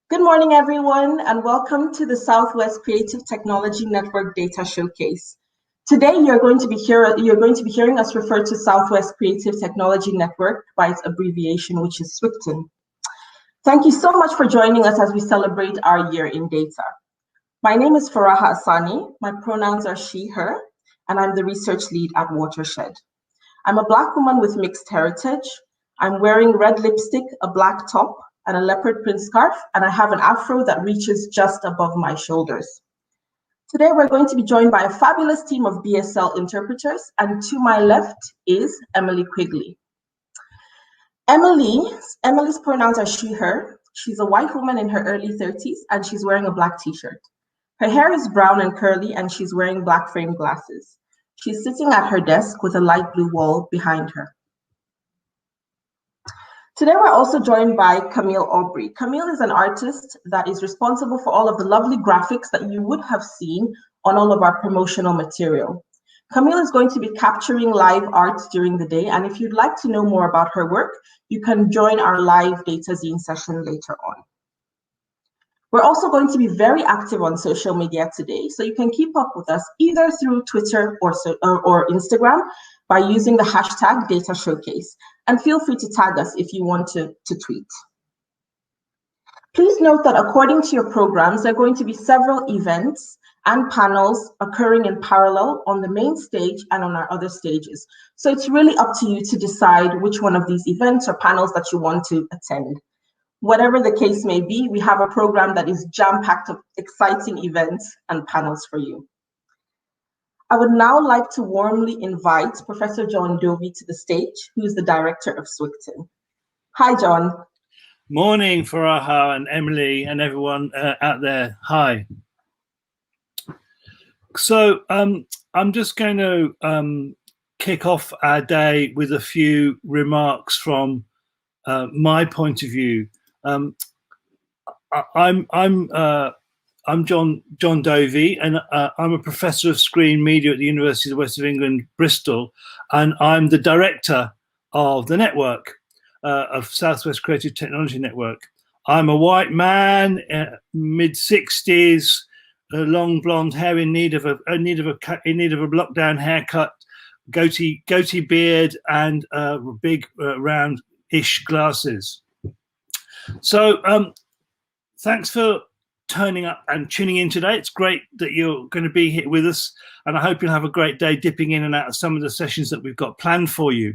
Good morning, everyone, and welcome to the Southwest Creative Technology Network Data Showcase. Today, you're going to be hearing us refer to Southwest Creative Technology Network by its abbreviation, which is SWCTN. Thank you so much for joining us as we celebrate our year in data. My name is Faraha Asani. My pronouns are she, her, and I'm the research lead at Watershed. I'm a Black woman with mixed heritage. I'm wearing red lipstick, a black top, and a leopard print scarf, and I have an afro that reaches just above my shoulders. Today, we're going to be joined by a fabulous team of BSL interpreters, and to my left is Emily Quigley. Emily's pronouns are she, her. She's a white woman in her early 30s, and she's wearing a black t-shirt. Her hair is brown and curly, and she's wearing black frame glasses. She's sitting at her desk with a light blue wall behind her. Today, we're also joined by Camille Aubrey. Camille is an artist that is responsible for all of the lovely graphics that you would have seen on all of our promotional material. Camille is going to be capturing live art during the day, and if you'd like to know more about her work, you can join our live Data Zine session later on. We're also going to be very active on social media today, so you can keep up with us either through Twitter or Instagram by using the hashtag Data Showcase. And feel free to tag us if you want to tweet. Please note that according to your programs, there are going to be several events and panels occurring in parallel on the main stage and on our other stages. So it's really up to you to decide which one of these events or panels that you want to attend. Whatever the case may be, we have a program that is jam-packed of exciting events and panels for you. I would now like to warmly invite Professor Jon Dovey to the stage, who is the director of SWCTN. Hi, Jon. Morning, Faraha and Emily and everyone out there. Hi. So I'm just going to kick off our day with a few remarks from my point of view. I'm Jon Dovey, and I'm a professor of screen media at the University of the West of England, Bristol, and I'm the director of the network of Southwest Creative Technology Network. I'm a white man, mid-60s, long blonde hair, in need of a lockdown haircut, goatee beard, and big round-ish glasses. So thanks for turning up and tuning in today. It's great that you're going to be here with us, and I hope you'll have a great day dipping in and out of some of the sessions that we've got planned for you.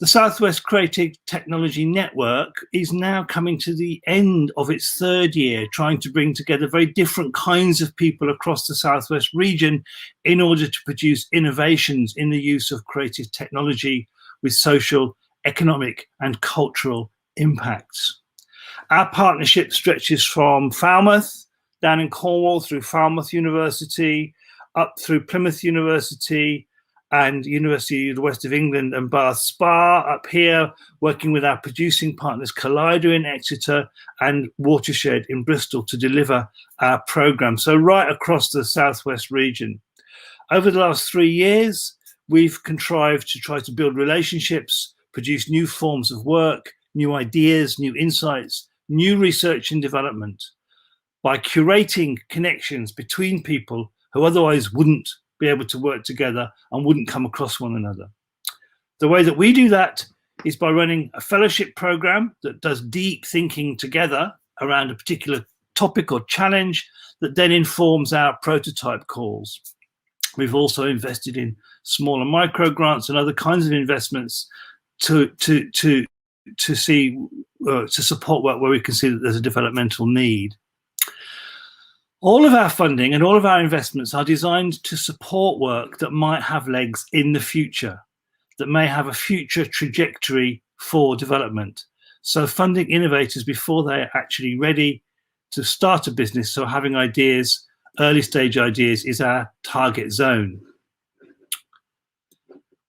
The Southwest Creative Technology Network is now coming to the end of its third year, trying to bring together very different kinds of people across the Southwest region in order to produce innovations in the use of creative technology with social, economic, and cultural impacts. Our partnership stretches from Falmouth, down in Cornwall, through Falmouth University, up through Plymouth University and University of the West of England and Bath Spa, up here, working with our producing partners Collider in Exeter and Watershed in Bristol to deliver our programme. So right across the Southwest region. Over the last 3 years, we've contrived to try to build relationships, produce new forms of work, new ideas, new insights, new research and development by curating connections between people who otherwise wouldn't be able to work together and wouldn't come across one another. The way that we do that is by running a fellowship program that does deep thinking together around a particular topic or challenge that then informs our prototype calls. We've also invested in smaller micro grants and other kinds of investments to support work where we can see that there's a developmental need. All of our funding and all of our investments are designed to support work that might have legs in the future, that may have a future trajectory for development. So funding innovators before they're actually ready to start a business, so having ideas, early stage ideas, is our target zone.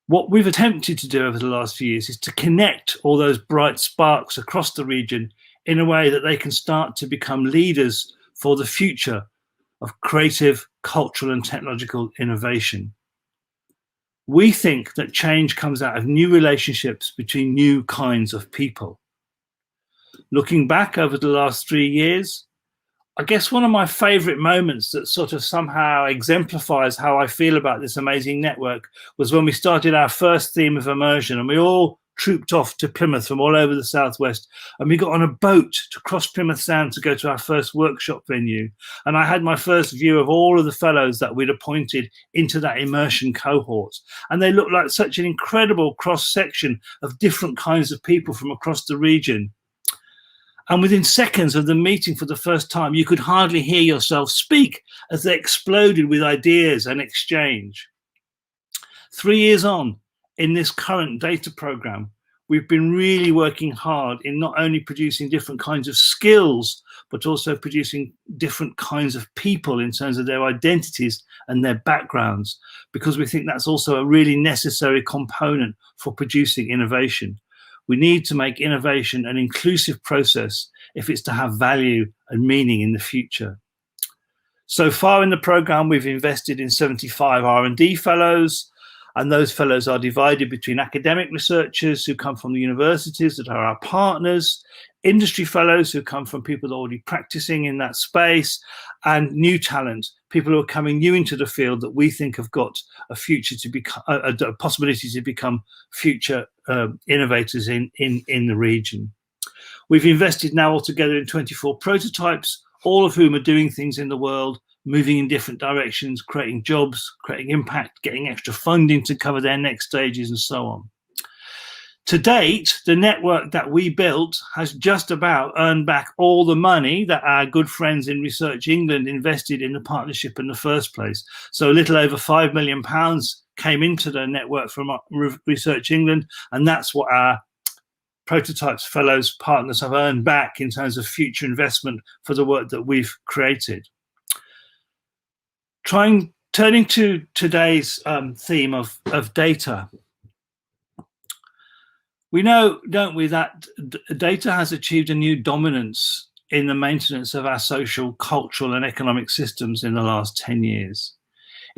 What we've attempted to do over the last few years is to connect all those bright sparks across the region in a way that they can start to become leaders for the future of creative, cultural, and technological innovation. We think that change comes out of new relationships between new kinds of people. Looking back over the last 3 years, I guess one of my favorite moments that sort of somehow exemplifies how I feel about this amazing network was when we started our first theme of immersion, and we all trooped off to Plymouth from all over the Southwest, and we got on a boat to cross Plymouth Sound to go to our first workshop venue. And I had my first view of all of the fellows that we'd appointed into that immersion cohort. And they looked like such an incredible cross section of different kinds of people from across the region. And within seconds of the meeting for the first time, you could hardly hear yourself speak as they exploded with ideas and exchange. 3 years on in this current data program, we've been really working hard in not only producing different kinds of skills, but also producing different kinds of people in terms of their identities and their backgrounds, because we think that's also a really necessary component for producing innovation. We need to make innovation an inclusive process if it's to have value and meaning in the future. So far in the program, we've invested in 75 R&D fellows, and those fellows are divided between academic researchers who come from the universities that are our partners, industry fellows who come from people already practicing in that space, and new talent, people who are coming new into the field that we think have got a future to become a possibility to become future innovators in the region. We've invested now altogether in 24 prototypes, all of whom are doing things in the world, moving in different directions, creating jobs, creating impact, getting extra funding to cover their next stages, and so on. To date, the network that we built has just about earned back all the money that our good friends in Research England invested in the partnership in the first place. So a little over £5 million came into the network from Research England, and that's what our Prototypes Fellows partners have earned back in terms of future investment for the work that we've created. Turning to today's theme of data. We know, don't we, that data has achieved a new dominance in the maintenance of our social, cultural, and economic systems in the last 10 years.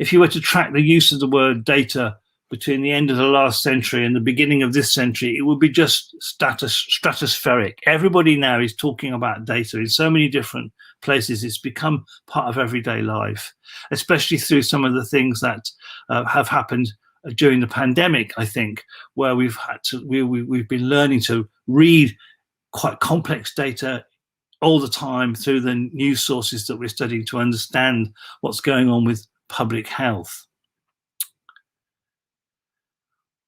If you were to track the use of the word data between the end of the last century and the beginning of this century, it would be just stratospheric. Everybody now is talking about data in so many different places. It's become part of everyday life, especially through some of the things that have happened during the pandemic, I think, where we've been learning to read quite complex data all the time through the news sources that we're studying to understand what's going on with public health.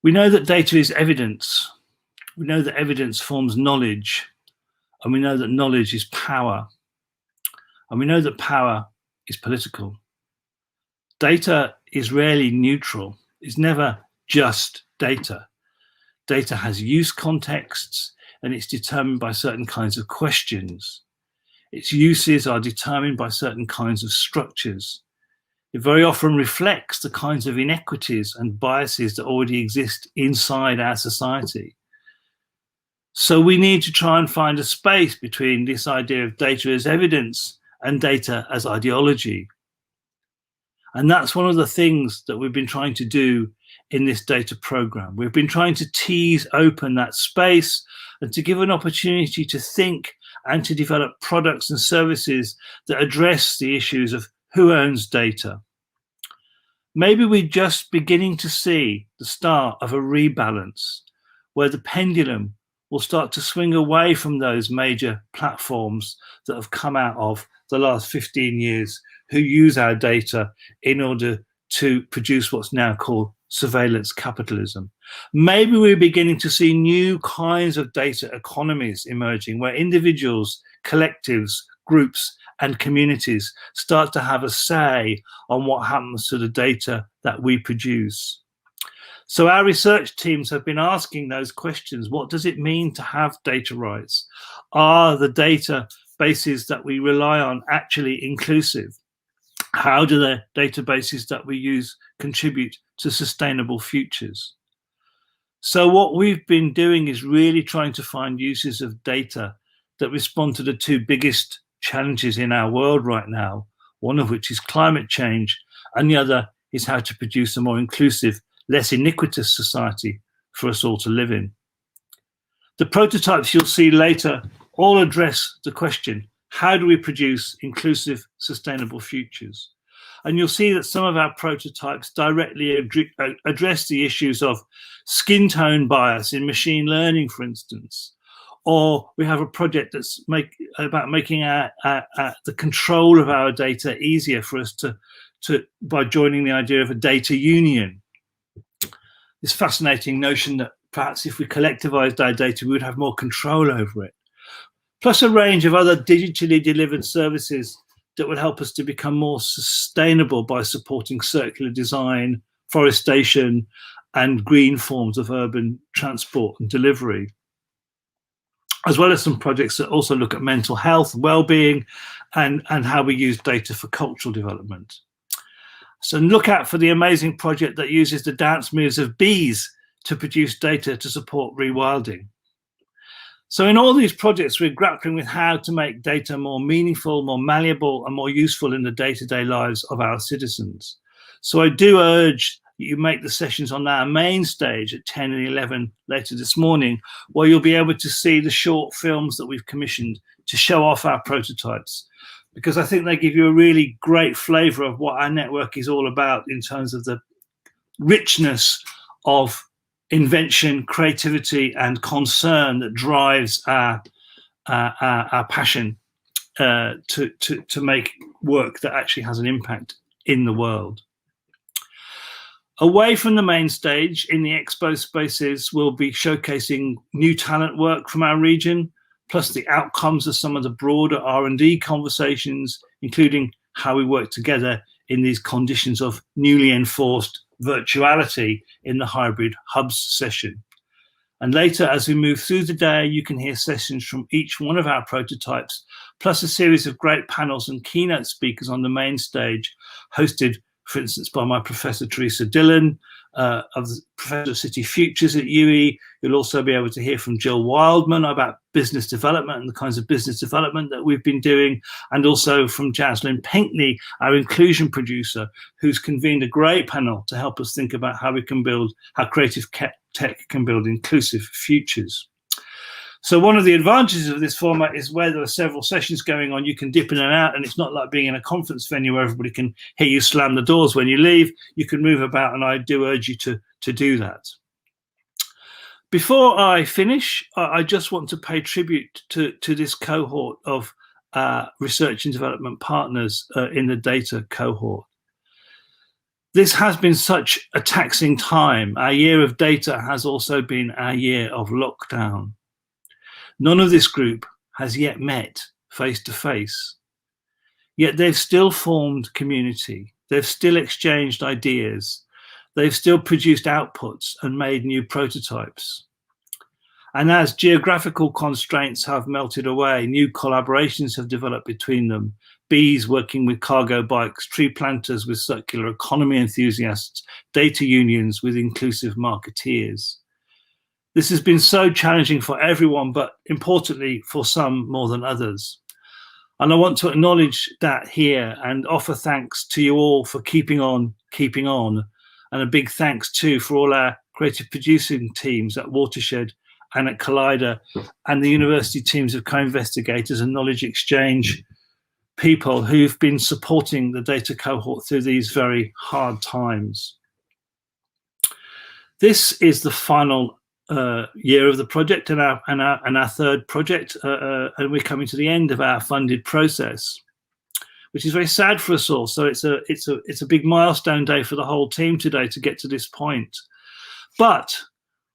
We know that data is evidence. We know that evidence forms knowledge, and we know that knowledge is power, and we know that power is political. Data is rarely neutral. It's never just data. Data has use contexts, and it's determined by certain kinds of questions. Its uses are determined by certain kinds of structures. It very often reflects the kinds of inequities and biases that already exist inside our society. So we need to try and find a space between this idea of data as evidence and data as ideology. And that's one of the things that we've been trying to do in this data program. We've been trying to tease open that space and to give an opportunity to think and to develop products and services that address the issues of who owns data. Maybe we're just beginning to see the start of a rebalance where the pendulum will start to swing away from those major platforms that have come out of the last 15 years who use our data in order to produce what's now called surveillance capitalism. Maybe we're beginning to see new kinds of data economies emerging where individuals, collectives, groups, and communities start to have a say on what happens to the data that we produce. So our research teams have been asking those questions. What does it mean to have data rights? Are the databases that we rely on actually inclusive? How do the databases that we use contribute to sustainable futures? So what we've been doing is really trying to find uses of data that respond to the two biggest challenges in our world right now, one of which is climate change, and the other is how to produce a more inclusive, less iniquitous society for us all to live in. The prototypes you'll see later all address the question, how do we produce inclusive, sustainable futures? And you'll see that some of our prototypes directly address the issues of skin tone bias in machine learning, for instance. Or we have a project that's about making the control of our data easier for us by joining the idea of a data union. This fascinating notion that perhaps if we collectivized our data, we would have more control over it. Plus a range of other digitally delivered services that would help us to become more sustainable by supporting circular design, forestation, and green forms of urban transport and delivery, as well as some projects that also look at mental health, well-being, and how we use data for cultural development. So look out for the amazing project that uses the dance moves of bees to produce data to support rewilding. So in all these projects, we're grappling with how to make data more meaningful, more malleable, and more useful in the day-to-day lives of our citizens. So I do urge that you make the sessions on our main stage at 10 and 11 later this morning, where you'll be able to see the short films that we've commissioned to show off our prototypes, because I think they give you a really great flavor of what our network is all about in terms of the richness of invention, creativity, and concern that drives our passion to make work that actually has an impact in the world. Away from the main stage, in the expo spaces, we'll be showcasing new talent work from our region, plus the outcomes of some of the broader R&D conversations, including how we work together in these conditions of newly enforced virtuality in the hybrid hubs session. And later, as we move through the day, you can hear sessions from each one of our prototypes, plus a series of great panels and keynote speakers on the main stage, hosted, for instance, by my Professor Teresa Dillon, of the Professor of City Futures at UE. You'll also be able to hear from Jill Wildman about business development and the kinds of business development that we've been doing, and also from Jaslyn Pinkney, our inclusion producer, who's convened a great panel to help us think about how creative tech can build inclusive futures. So one of the advantages of this format is where there are several sessions going on, you can dip in and out, and it's not like being in a conference venue where everybody can hear you slam the doors when you leave. You can move about, and I do urge you to do that. Before I finish, I just want to pay tribute to this cohort of research and development partners in the data cohort. This has been such a taxing time. Our year of data has also been our year of lockdown. None of this group has yet met face to face, yet they've still formed community. They've still exchanged ideas. They've still produced outputs and made new prototypes. And as geographical constraints have melted away, new collaborations have developed between them. Bees working with cargo bikes, tree planters with circular economy enthusiasts, data unions with inclusive marketeers. This has been so challenging for everyone, but importantly for some more than others. And I want to acknowledge that here and offer thanks to you all for keeping on, and a big thanks too for all our creative producing teams at Watershed and at Collider, and the university teams of co-investigators and knowledge exchange people who've been supporting the data cohort through these very hard times. This is the final year of the project and our third project, and we're coming to the end of our funded process, which is very sad for us all. So it's a big milestone day for the whole team today to get to this point. But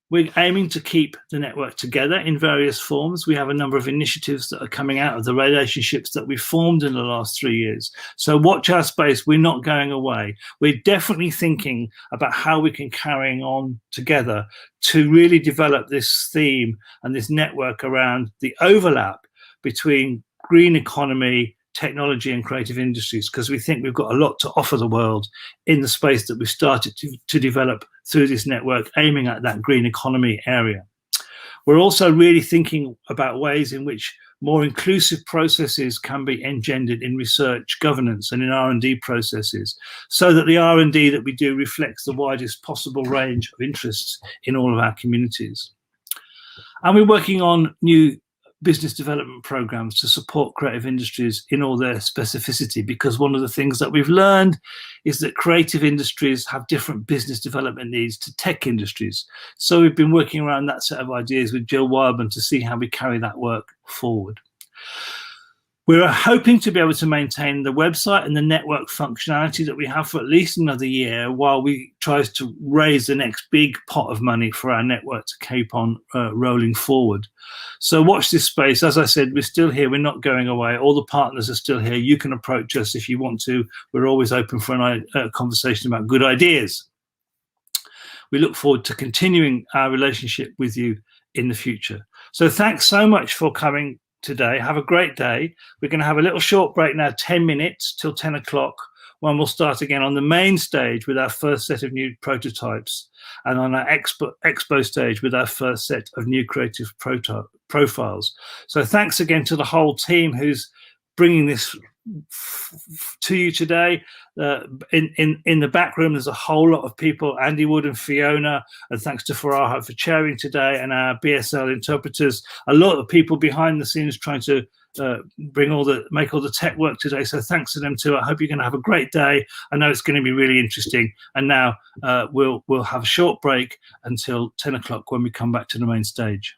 we're aiming to keep the network together in various forms. We have a number of initiatives that are coming out of the relationships that we've formed in the last 3 years. So watch our space. We're not going away. We're definitely thinking about how we can carry on together to really develop this theme and this network around the overlap between green economy, technology and creative industries, because we think we've got a lot to offer the world in the space that we've started to develop through this network, aiming at that green economy area. We're also really thinking about ways in which more inclusive processes can be engendered in research, governance, and in R&D processes, so that the R&D that we do reflects the widest possible range of interests in all of our communities. And we're working on new business development programs to support creative industries in all their specificity, because one of the things that we've learned is that creative industries have different business development needs to tech industries. So we've been working around that set of ideas with Jill Wildman to see how we carry that work forward. We're hoping to be able to maintain the website and the network functionality that we have for at least another year while we try to raise the next big pot of money for our network to keep on rolling forward. So watch this space. As I said, we're still here. We're not going away. All the partners are still here. You can approach us if you want to. We're always open for a conversation about good ideas. We look forward to continuing our relationship with you in the future. So thanks so much for coming today. Have a great day. We're going to have a little short break now, 10 minutes till 10 o'clock, when we'll start again on the main stage with our first set of new prototypes, and on our expo stage with our first set of new creative profiles. So thanks again to the whole team who's bringing this to you today. In the back room, there's a whole lot of people, Andy Wood and Fiona, and thanks to Faraha for chairing today, and our BSL interpreters, a lot of people behind the scenes trying to make all the tech work today. So thanks to them too. I hope you're going to have a great day. I know it's going to be really interesting. And now we'll have a short break until 10 o'clock when we come back to the main stage.